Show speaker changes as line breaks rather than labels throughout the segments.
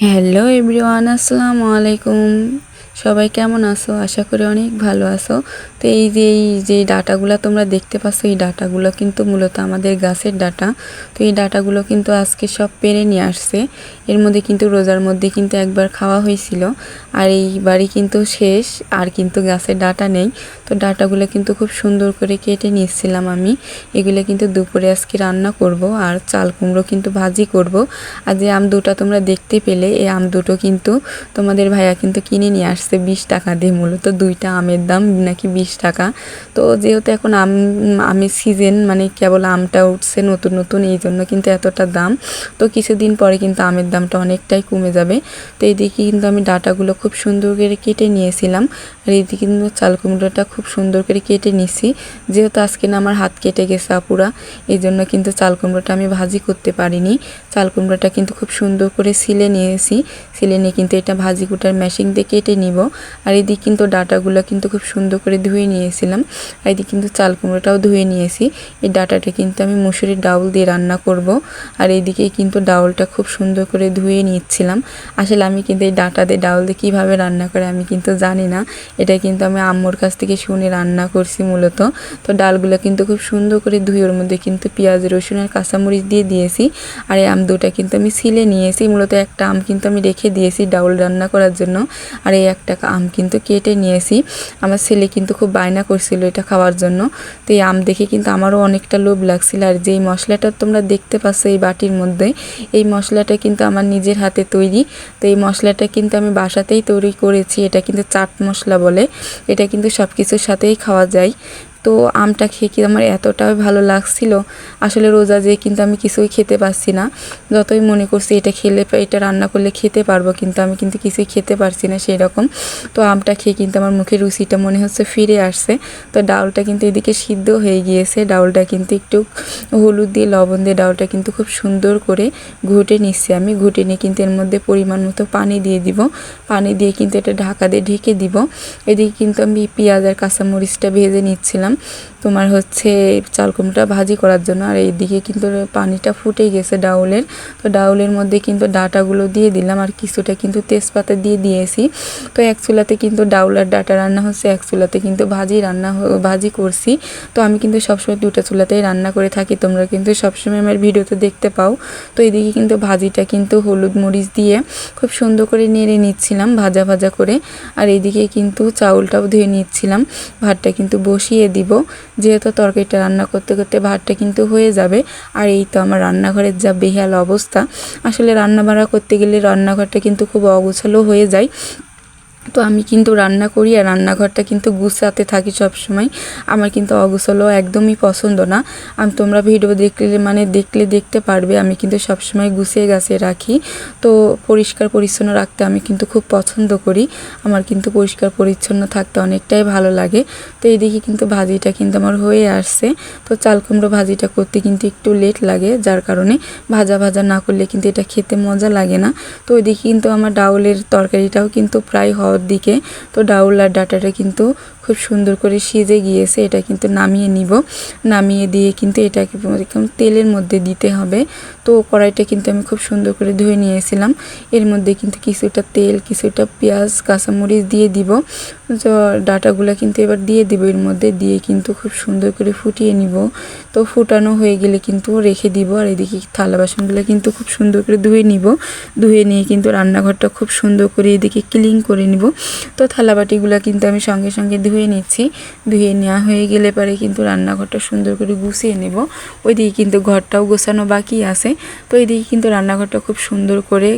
Hello everyone, আসসালামু আলাইকুম। সবাই কেমন আছো? আশা করি অনেক ভালো আছো। তো এই যে ডাটাগুলো তোমরা দেখতে পাচ্ছ, এই ডাটাগুলো কিন্তু মূলত আমাদের গাছের ডাটা। তো এই ডাটাগুলো কিন্তু আজকে সব পেরে নিয়ে আসছে। এর মধ্যে কিন্তু রোজার মধ্যে কিন্তু একবার খাওয়া হয়েছিল, আর এইবারই কিন্তু শেষ, আর কিন্তু গাছের ডাটা নেই। তো ডাটাগুলো কিন্তু খুব সুন্দর করে কেটে নিয়েছিলাম আমি। এগুলো কিন্তু দুপুরে আজকে রান্না করব, আর চাল কুমড়ো কিন্তু ভাজি করব। আর যে আম দুটো তোমরা দেখতে পেলে, এই আম দুটো কিন্তু তোমাদের ভাইয়া কিন্তু কিনে নিয়ে আসছে 20 টাকা দিয়ে। মূলত দুইটা আমের দাম নাকি 20 টাকা। তো যেহেতু এখন আমের সিজন, মানে কেবল আমটা উঠছে নতুন নতুন, এই জন্য কিন্তু এতটা দাম। তো কিছুদিন পরে কিন্তু আমের দামটা অনেকটাই কমে যাবে। তো এইদিকে কিন্তু আমি ডাটাগুলো খুব সুন্দর করে কেটে নিয়েছিলাম, আর এইদিকে কিন্তু চাল কুমড়োটা খুব সুন্দর করে কেটে নিছি। যেহেতু আজকে না আমার হাত কেটে গেছে আপুরা, এই জন্য কিন্তু চাল কুমড়োটা আমি ভাজি করতে পারিনি। চাল কুমড়োটা কিন্তু খুব সুন্দর করে ছিলে নিয়েছি। ছিলে নিয়ে কিন্তু এটা ভাজি কুটার মেশিন দিয়ে কেটে নিব। আর এদিকে কিন্তু ডাটাগুলো কিন্তু খুব সুন্দর করে ধুয়ে নিয়েছিলাম। আর এদিকে কিন্তু চাল কুমড়োটাও ধুয়ে নিয়েছি। এই ডাটাটা কিন্তু আমি মুসুরির ডাউল দিয়ে রান্না করব। আর এইদিকে কিন্তু ডাউলটা খুব সুন্দর করে ধুয়ে নিচ্ছিলাম। আসলে আমি কিন্তু এই ডাটা দিয়ে ডাউল দিয়ে কীভাবে রান্না করে আমি কিন্তু জানি না। এটা কিন্তু আমি আম্মুর কাছ থেকে শুনে রান্না করছি মূলত। তো ডালগুলো কিন্তু খুব সুন্দর করে ধুয়ে ওর মধ্যে কিন্তু পেঁয়াজ রসুন আর কাঁচামরিচ দিয়ে দিয়েছি। আর এই আম দুটা কিন্তু আমি ছিলে নিয়েছি। মূলত একটা আম কিন্তু আমি রেখে দিয়েছি ডাউল রান্না করার জন্য, আর এই একটা আম কিন্তু কেটে নিয়েছি। আমার ছেলে কিন্তু খুব বায়না করছিল এটা খাওয়ার জন্য। তো এই আম দেখে কিন্তু আমারও অনেকটা লোভ লাগছিল। আর যেই মশলাটা তোমরা দেখতে পাচ্ছ এই বাটির মধ্যে, এই মশলাটা কিন্তু আমার নিজের হাতে তৈরি। তো এই মশলাটা কিন্তু আমি বাসাতেই তৈরি করেছি। এটা কিন্তু চাট মশলা বলে। এটা কিন্তু সব কিছুর সাথেই খাওয়া যায়। তো আমটা খেয়ে কি আমার এতটাই ভালো লাগছিল, আসলে রোজা যেয়ে কিন্তু আমি কিছুই খেতে পারছি না। যতই মনে করছি এটা খেলে, এটা রান্না করলে খেতে পারবো, কিন্তু আমি কিন্তু কিছুই খেতে পারছি না সেই রকম। তো আমটা খেয়ে কিন্তু আমার মুখে রুচিটা মনে হচ্ছে ফিরে আসছে। তো ডাউলটা কিন্তু এদিকে সিদ্ধ হয়ে গিয়েছে। ডাউলটা কিন্তু একটু হলুদ দিয়ে লবণ দিয়ে ডাউলটা কিন্তু খুব সুন্দর করে ঘুটে নিচ্ছি আমি। ঘুটে নিয়ে কিন্তু এর মধ্যে পরিমাণ মতো পানি দিয়ে দিব। পানি দিয়ে কিন্তু এটা ঢাকা দিয়ে ঢেকে দিব। এদিকে কিন্তু আমি পেঁয়াজ আর কাঁচামরিচটা ভেজে নিচ্ছিলাম তোমার হচ্ছে চাল কুমড়োটা ভাজি করার জন্য। আর এইদিকে কিন্তু পানিটা ফুটে গেছে ডাউলের। তো ডাউলের মধ্যে কিন্তু ডাটাগুলো দিয়ে দিলাম, আর কিছুটা কিন্তু তেজপাতা দিয়ে দিয়েছি। তো এক চুলাতে কিন্তু ডাউল আর ডাটা রান্না হচ্ছে, এক চুলাতে কিন্তু ভাজি করছি। তো আমি কিন্তু সবসময় দুটো চুলাতেই রান্না করে থাকি, তোমরা কিন্তু সবসময় আমার ভিডিওতে দেখতে পাও। তো এদিকে কিন্তু ভাজিটা কিন্তু হলুদ মরিচ দিয়ে খুব সুন্দর করে নেড়ে নিচ্ছিলাম ভাজা ভাজা করে। আর এদিকে কিন্তু চাউলটাও ধুয়ে নিচ্ছিলাম। ভাতটা কিন্তু বসিয়ে দিব, যেহেতু তরকারিটা রান্না করতে করতে ভাতটা কিন্তু হয়ে যাবে। আর এই তো আমার রান্নাঘরের যা বেহাল অবস্থা, আসলে রান্না বান্না করতে গেলে রান্নাঘরটা কিন্তু খুব অগোছালো হয়ে যায়। তো আমি কিন্তু রান্না করি আর রান্নাঘরটা কিন্তু গুছাতে থাকি সব সময়। আমার কিন্তু অগোছালো একদমই পছন্দ না। তোমরা ভিডিও দেখলে দেখতে পারবে আমি কিন্তু সবসময় গুছিয়ে গাছে রাখি। তো পরিষ্কার পরিচ্ছন্ন রাখতে আমি কিন্তু খুব পছন্দ করি। আমার কিন্তু পরিষ্কার পরিচ্ছন্ন থাকতে অনেকটাই ভালো লাগে। তো এইদিকে কিন্তু ভাজিটা কিন্তু আমার হয়ে আসছে। তো চাল কুমড়ো ভাজিটা করতে কিন্তু একটু লেট লাগে, যার কারণে ভাজা ভাজা না করলে কিন্তু এটা খেতে মজা লাগে না। তো ওইদিকে কিন্তু আমার ডাউলের তরকারিটাও কিন্তু প্রায় হওয়ার দিকে। তো ডাউল আর ডাটাটা কিন্তু খুব সুন্দর করে সিজে গিয়েছে। এটা কিন্তু নামিয়ে নিব। নামিয়ে দিয়ে কিন্তু এটাকে তেলের মধ্যে দিতে হবে। তো কড়াইটা কিন্তু আমি খুব সুন্দর করে ধুয়ে নিয়েছিলাম। এর মধ্যে কিন্তু কিছুটা তেল, কিছুটা পেঁয়াজ কাঁচামরিচ দিয়ে দিব। তো ডাটাগুলো কিন্তু এবার দিয়ে দিব, এর মধ্যে দিয়ে কিন্তু খুব সুন্দর করে ফুটিয়ে নিব। তো ফুটানো হয়ে গেলে কিন্তু রেখে দিব। আর এদিকে থালা বাসনগুলো কিন্তু খুব সুন্দর করে ধুয়ে নিব। ধুয়ে নিয়ে কিন্তু রান্নাঘরটা খুব সুন্দর করে এদিকে ক্লিন করে নিব। তো থালাবাটিগুলো কিন্তু আমি সঙ্গে সঙ্গে ধুয়ে নিচ্ছি। ধুয়ে নেওয়া হয়ে গেলে পরে কিন্তু রান্নাঘরটা সুন্দর করে গুছিয়ে নেব। ওইদিকে কিন্তু ঘরটাও গোছানো বাকি আছে। তো এইদিকে কিন্তু রান্নাঘরটা খুব সুন্দর করে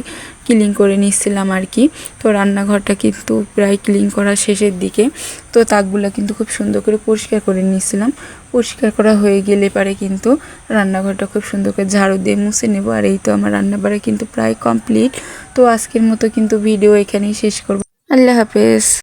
ক্লিন করে নিচ্ছিলাম আর কি। তো রান্নাঘরটা কিন্তু প্রায় ক্লিন করা শেষের দিকে। তো তাকগুলো কিন্তু খুব সুন্দর করে পরিষ্কার করে নিচ্ছিলাম। পরিষ্কার করা হয়ে গেলে পরে কিন্তু রান্নাঘরটা খুব সুন্দর করে ঝাড়ু দিয়ে মুছে নেব। আর এই তো আমার রান্নাবাড়া কিন্তু প্রায় কমপ্লিট। তো আজকের মতো কিন্তু ভিডিও এখানেই শেষ করব। আল্লাহ হাফেজ।